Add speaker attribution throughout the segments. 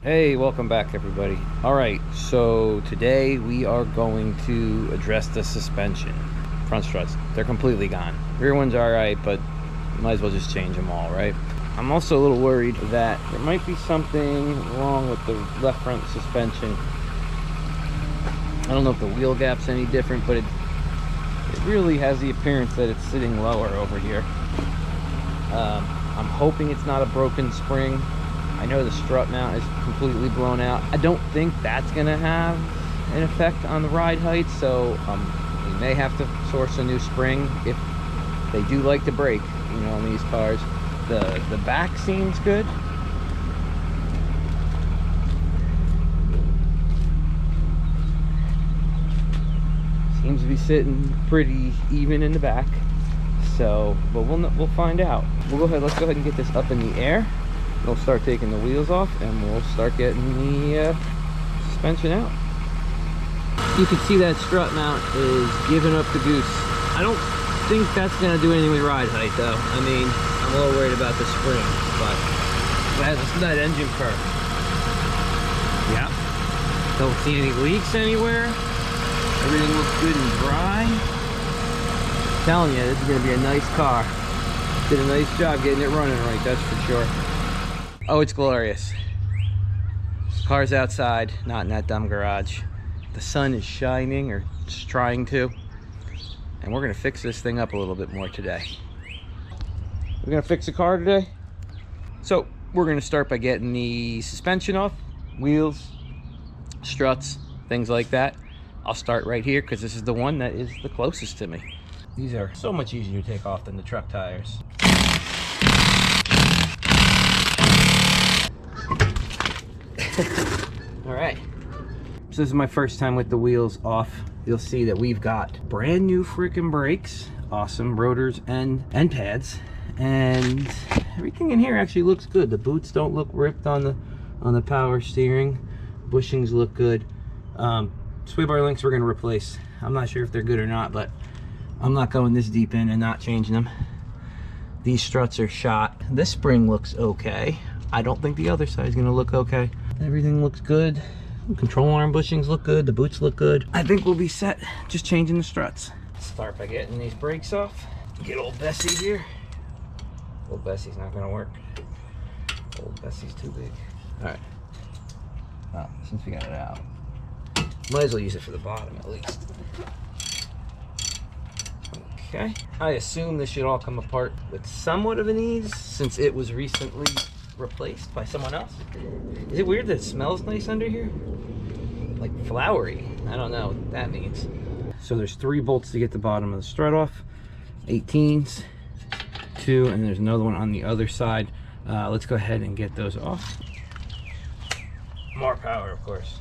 Speaker 1: Hey, welcome back everybody. All right, so today we are going to address the suspension. Front struts, they're completely gone. Rear ones are all right, but might as well just change them all, right? I'm also a little worried that there might be something wrong with the left front suspension. I don't know if the wheel gap's any different, but it really has the appearance that it's sitting lower over here. I'm hoping it's not a broken spring. I know the strut mount is completely blown out. I don't think that's gonna have an effect on the ride height, so we may have to source a new spring if they do like to brake, you know, on these cars. The back seems good. Seems to be sitting pretty even in the back. So, but we'll find out. We'll go ahead. Let's go ahead and get this up in the air. We'll start taking the wheels off, and we'll start getting the suspension out. You can see that strut mount is giving up the goose. I don't think that's going to do anything with ride height, though. I mean, I'm a little worried about the spring, but listen to that engine purr. Yeah. Don't see any leaks anywhere. Everything looks good and dry. I'm telling you, this is going to be a nice car. Did a nice job getting it running right, that's for sure. Oh, it's glorious. This car's outside, not in that dumb garage. The sun is shining, or it's trying to. And we're gonna fix this thing up a little bit more today. We're gonna fix the car today. So we're gonna start by getting the suspension off, wheels, struts, things like that. I'll start right here because this is the one that is the closest to me. These are so much easier to take off than the truck tires. All right, so this is my first time with the wheels off. You'll see that we've got brand new freaking brakes, awesome rotors and pads, and everything in here actually looks good. The boots don't look ripped on the power steering. Bushings look good. Sway bar links we're going to replace. I'm not sure if they're good or not, but I'm not going this deep in and not changing them. These struts are shot. This spring looks okay. I don't think the other side is going to look okay. Everything looks good. Control arm bushings look good. The boots look good. I think we'll be set. Just changing the struts. Start by getting these brakes off. Get old Bessie here. Old Bessie's not going to work. Old Bessie's too big. All right. Well, since we got it out, might as well use it for the bottom at least. Okay. I assume this should all come apart with somewhat of an ease since it was recently replaced by someone else. Is it weird that it smells nice under here? Like flowery. I don't know what that means. So there's 3 bolts to get the bottom of the strut off. 18s, 2, and there's another one on the other side. Let's go ahead and get those off. More power, of course.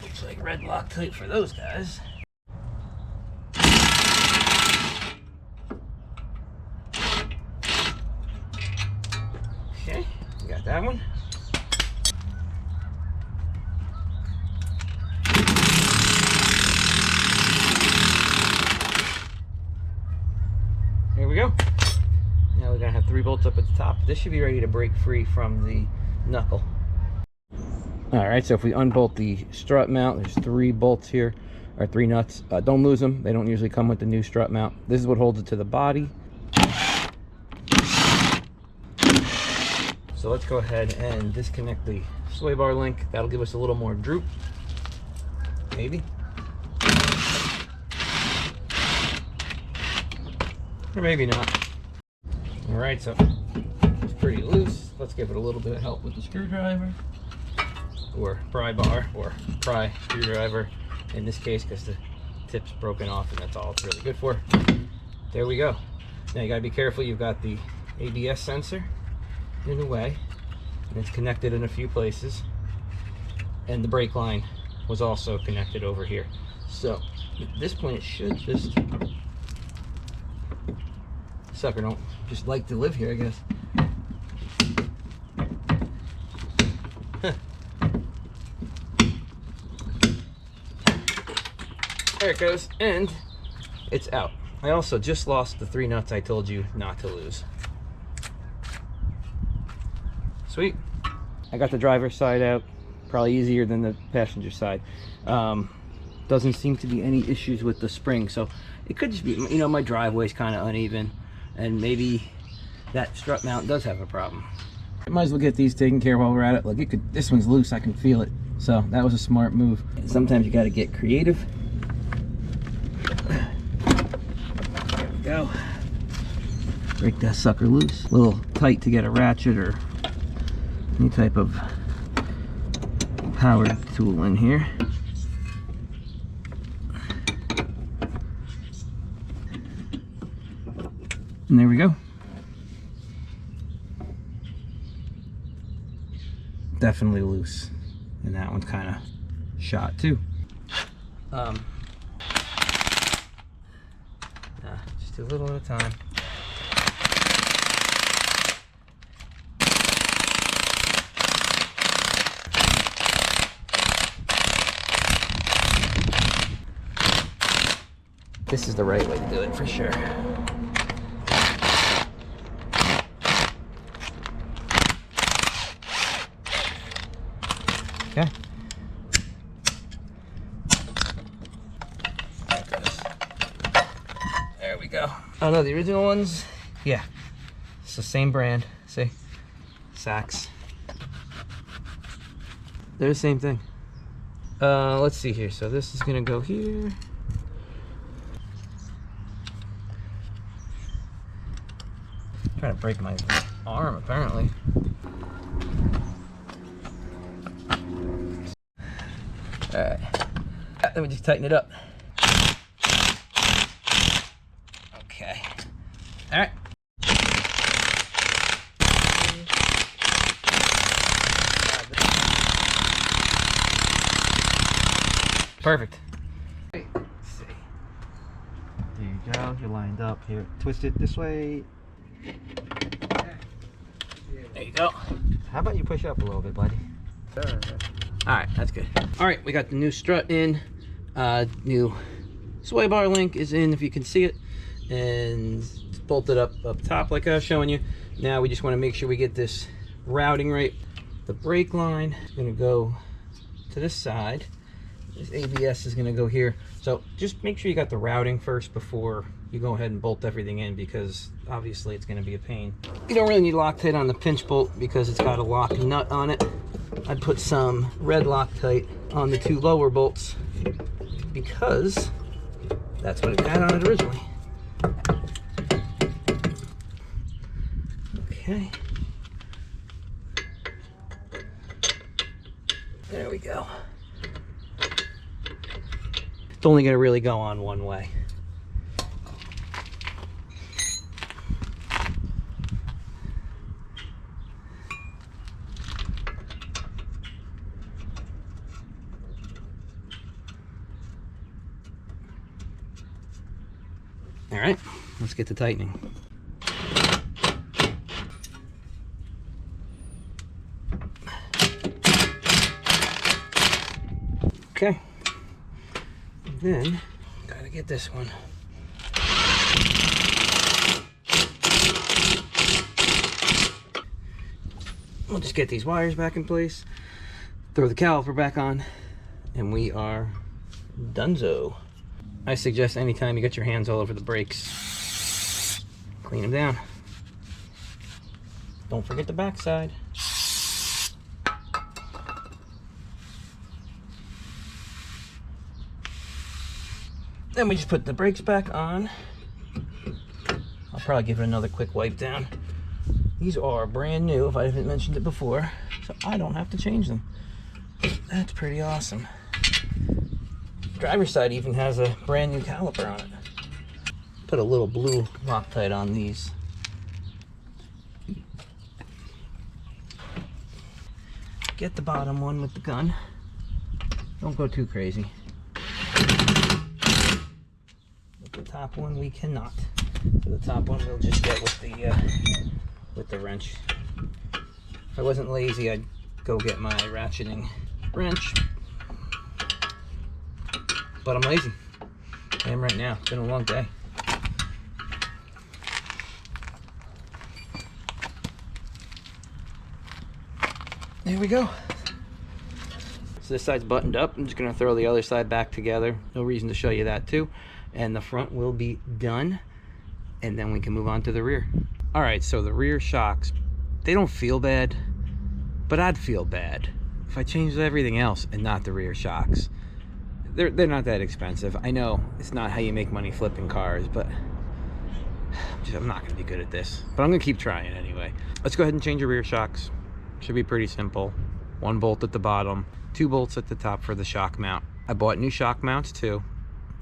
Speaker 1: Looks like red Loctite for those guys. Okay, we got that one. Here we go. Now we're gonna have 3 bolts up at the top. This should be ready to break free from the knuckle. All right, so if we unbolt the strut mount, there's 3 bolts here, or 3 nuts. Don't lose them. They don't usually come with the new strut mount. This is what holds it to the body. So let's go ahead and disconnect the sway bar link. That'll give us a little more droop. Maybe. Or maybe not. All right, so it's pretty loose. Let's give it a little bit of help with the screwdriver. Or pry bar, or pry screwdriver in this case, because the tip's broken off and that's all it's really good for. There we go. Now you gotta be careful. You've got the ABS sensor in the way, and it's connected in a few places, and the brake line was also connected over here. So at this point it should just, sucker don't just like to live here, I guess. There it goes, and it's out. I also just lost the 3 nuts I told you not to lose. Sweet. I got the driver's side out, probably easier than the passenger side. Doesn't seem to be any issues with the spring, so it could just be, you know, my driveway's kind of uneven, and maybe that strut mount does have a problem. I might as well get these taken care of while we're at it. Look, it could, this one's loose, I can feel it. So that was a smart move. Sometimes you got to get creative. There we go. Break that sucker loose. A little tight to get a ratchet or any type of powered tool in here. And there we go. Definitely loose. And that one's kind of shot too. Just do a little at a time. This is the right way to do it for sure. Okay. There we go. Oh no, the original ones, yeah, it's the same brand. See, Saks. They're the same thing. Let's see here. So this is gonna go here. Trying to break my arm apparently. All right, let me just tighten it up. Okay. All right. Perfect. Let's see.
Speaker 2: There you go. You're lined up here. Twist it this way.
Speaker 1: There you go.
Speaker 2: How about you push up a little bit, buddy?
Speaker 1: All right, that's good. All right, we got the new strut in. New sway bar link is in, if you can see it, and it's bolted up top like I was showing you. Now we just want to make sure we get this routing right. The brake line is going to go to this side. This ABS is going to go here. So just make sure you got the routing first before you go ahead and bolt everything in, because obviously it's going to be a pain. You don't really need Loctite on the pinch bolt because it's got a lock nut on it. I'd put some red Loctite on the 2 lower bolts because that's what it had on it originally. Okay. There we go. It's only going to really go on one way. All right, let's get to tightening. Okay, and then gotta get this one. We'll just get these wires back in place, throw the caliper back on, and we are donezo. I suggest anytime you get your hands all over the brakes, clean them down. Don't forget the back side. Then we just put the brakes back on. I'll probably give it another quick wipe down. These are brand new, if I haven't mentioned it before, so I don't have to change them. That's pretty awesome. Driver's side even has a brand new caliper on it. Put a little blue Loctite on these. Get the bottom one with the gun. Don't go too crazy. With the top one we cannot. So the top one we'll just get with the wrench. If I wasn't lazy, I'd go get my ratcheting wrench. But I'm lazy. I am right now. It's been a long day. There we go. So this side's buttoned up. I'm just gonna throw the other side back together. No reason to show you that too. And the front will be done. And then we can move on to the rear. All right, so the rear shocks, they don't feel bad, but I'd feel bad if I changed everything else and not the rear shocks. They're not that expensive. I know it's not how you make money flipping cars, but I'm not gonna be good at this. But I'm gonna keep trying anyway. Let's go ahead and change your rear shocks. Should be pretty simple. 1 bolt at the bottom, 2 bolts at the top for the shock mount. I bought new shock mounts too.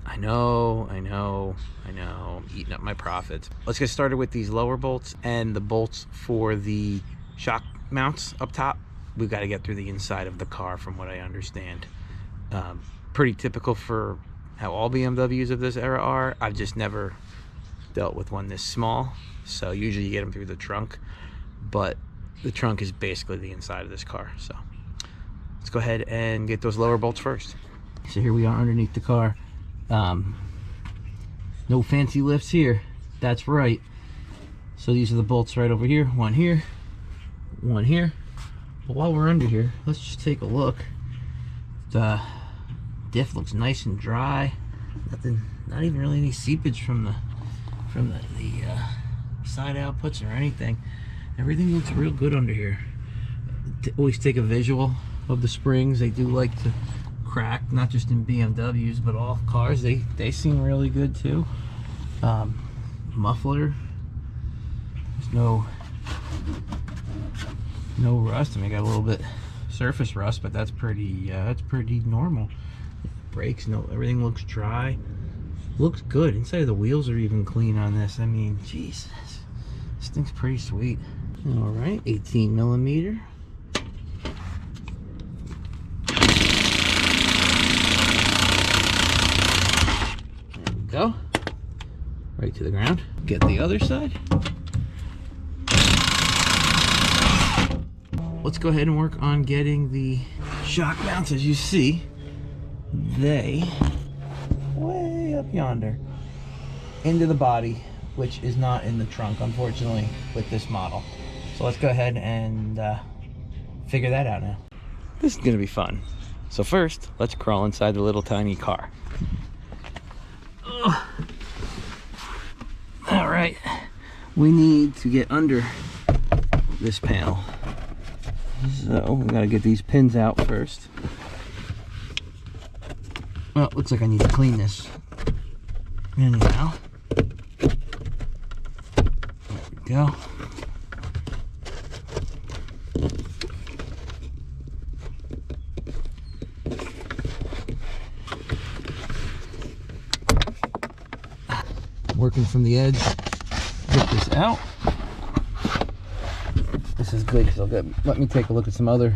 Speaker 1: I know, I'm eating up my profits. Let's get started with these lower bolts and the bolts for the shock mounts up top. We've got to get through the inside of the car from what I understand. Pretty typical for how all BMWs of this era are. I've just never dealt with one this small. So usually you get them through the trunk, but the trunk is basically the inside of this car. So let's go ahead and get those lower bolts first. So here we are underneath the car. No fancy lifts here, that's right. So these are the bolts right over here, one here, one here. But while we're under here, let's just take a look. The diff looks nice and dry. Nothing, not even really any seepage from the side outputs or anything. Everything looks real good under here. Always take a visual of the springs. They do like to crack, not just in BMWs but all cars. They seem really good too. Muffler, there's no rust. I mean, I got a little bit surface rust, but that's pretty normal. Brakes, no, everything looks dry, looks good. Inside of the wheels are even clean on this. I mean, Jesus, this thing's pretty sweet. All right, 18 millimeter. Go right to the ground. Get the other side. Let's go ahead and work on getting the shock mounts. As you see, they way up yonder into the body, which is not in the trunk, unfortunately, with this model. So let's go ahead and figure that out now. This is gonna be fun. So first, let's crawl inside the little tiny car. All right, we need to get under this panel. So we gotta get these pins out first. Well, looks like I need to clean this anyhow. There we go. Working from the edge, get this out. This is good because let me take a look at some other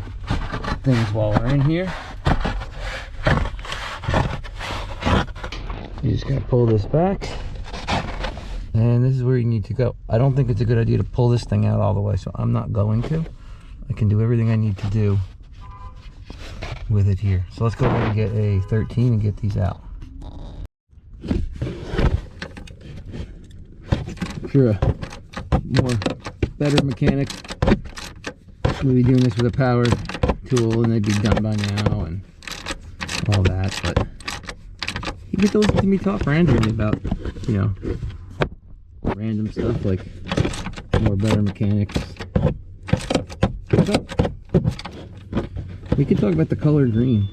Speaker 1: things while we're in here. You just gotta pull this back, and this is where you need to go. I don't think it's a good idea to pull this thing out all the way, so I'm not going to. I can do everything I need to do with it here. So let's go ahead and get a 13 and get these out. If you're a better mechanic, we'll be doing this with a power tool and they'd be done by now and all that, but you get to listen to me talk randomly about, you know, random stuff like more better mechanics. We could talk about the color green.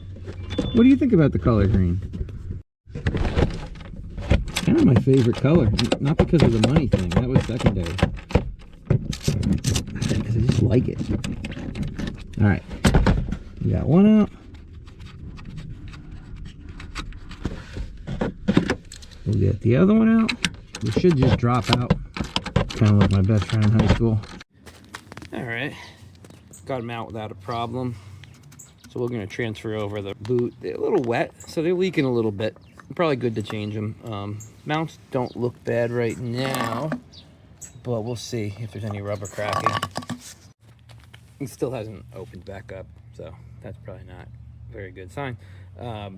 Speaker 1: What do you think about the color green? Kind of my favorite color, not because of the money thing, that was secondary. Because I just like it. Alright, we got one out. We'll get the other one out. It should just drop out. Kind of like my best friend in high school. Alright, got them out without a problem. So we're going to transfer over the boot. They're a little wet, so they're leaking a little bit. Probably good to change them. Mounts don't look bad right now, but we'll see if there's any rubber cracking. It still hasn't opened back up, so that's probably not a very good sign. I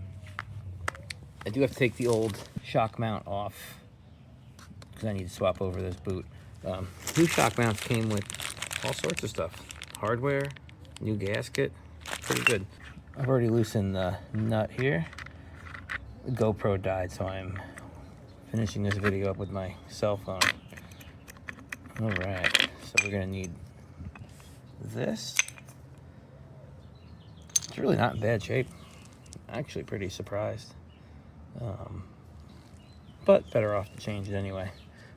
Speaker 1: do have to take the old shock mount off because I need to swap over this boot. New shock mounts came with all sorts of stuff. Hardware, New gasket, pretty good. I've already loosened the nut here. The GoPro died, so I'm finishing this video up with my cell phone. All right, so we're gonna need this. It's really not in bad shape. Actually pretty surprised. But better off to change it anyway.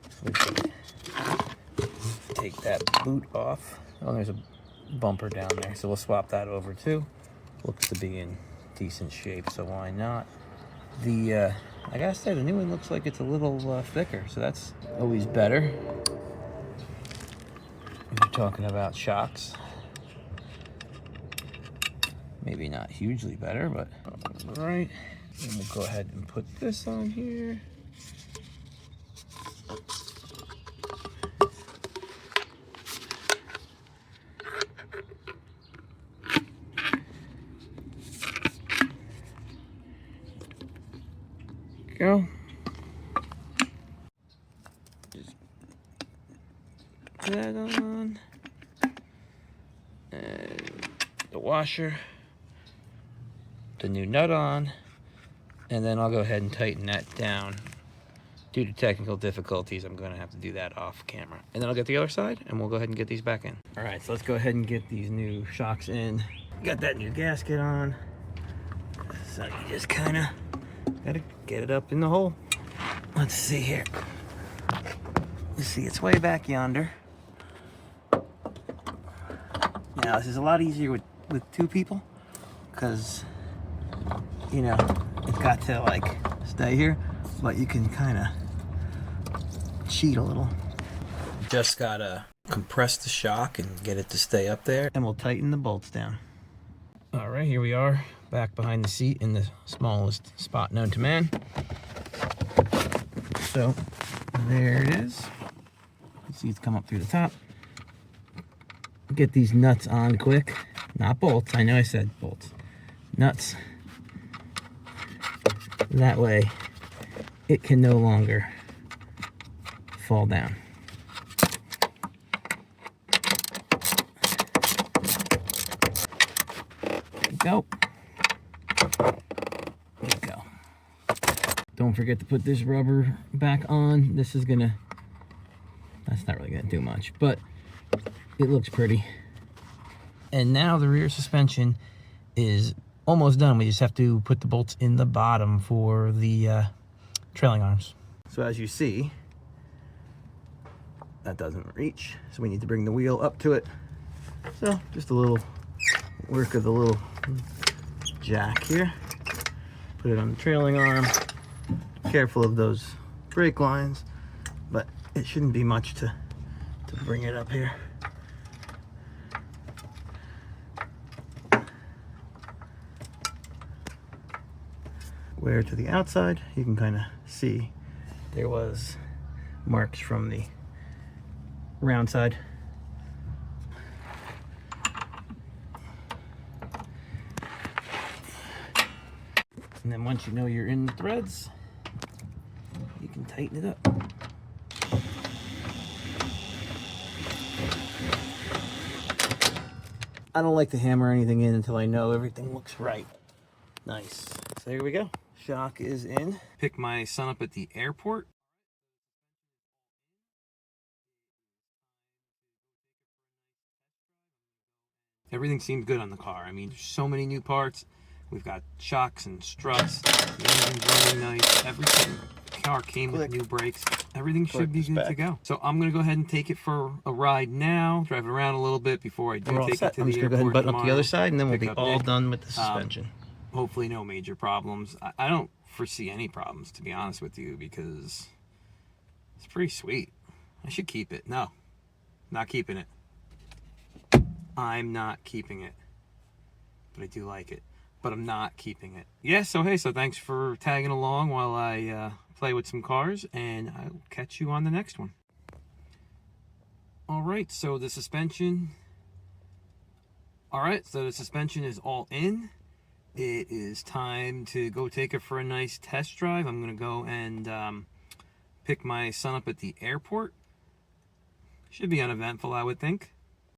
Speaker 1: So we can take that boot off. Oh, there's a bumper down there, so we'll swap that over too. Looks to be in decent shape, so why not? I gotta say, the new one looks like it's a little thicker, so that's always better. If you're talking about shocks, maybe not hugely better, but all right. And we'll go ahead and put this on here. Go. Just put that on. And the washer. The new nut on. And then I'll go ahead and tighten that down. Due to technical difficulties, I'm going to have to do that off camera. And then I'll get the other side, and we'll go ahead and get these back in. All right, so let's go ahead and get these new shocks in. Got that new gasket on. So you just kind of got to get it up in the hole. Let's see here. You see it's way back yonder. Now, this is a lot easier with two people, because, you know, it's got to, like, stay here, but you can kind of cheat a little. Just gotta compress the shock and get it to stay up there, and we'll tighten the bolts down. All right, here we are, back behind the seat in the smallest spot known to man. So, there it is. You see it's come up through the top. Get these nuts on quick. Not bolts, I know I said bolts. Nuts. That way, it can no longer fall down. There you go. There you go. Don't forget to put this rubber back on. This is gonna, that's not really gonna do much, but it looks pretty. And now the rear suspension is almost done. We just have to put the bolts in the bottom for the trailing arms. So as you see, that doesn't reach, so we need to bring the wheel up to it. So just a little work of the little jack here. Put it on the trailing arm. Careful of those brake lines, but it shouldn't be much to bring it up here. Where to the outside, you can kind of see there was marks from the round side. And then once you know you're in the threads, you can tighten it up. I don't like to hammer anything in until I know everything looks right. Nice. So here we go. Shock is in. Pick my son up at the airport. Everything seemed good on the car. I mean, there's so many new parts. We've got shocks and struts. The engine's really nice. Everything. The car came with new brakes. Everything should be good to go. So I'm going to go ahead and take it for a ride now. Drive it around a little bit before I do take it to the airport. I'm just going to go ahead and button up the other side, and then we'll be all done with the suspension. Hopefully no major problems. I don't foresee any problems, to be honest with you, because it's pretty sweet. I should keep it. No, not keeping it. I'm not keeping it. But I do like it. But I'm not keeping it. Yeah, so hey, so thanks for tagging along while I play with some cars, and I'll catch you on the next one. Alright, so the suspension... Alright, so the suspension is all in. It is time to go take it for a nice test drive. I'm going to go and pick my son up at the airport. Should be uneventful, I would think.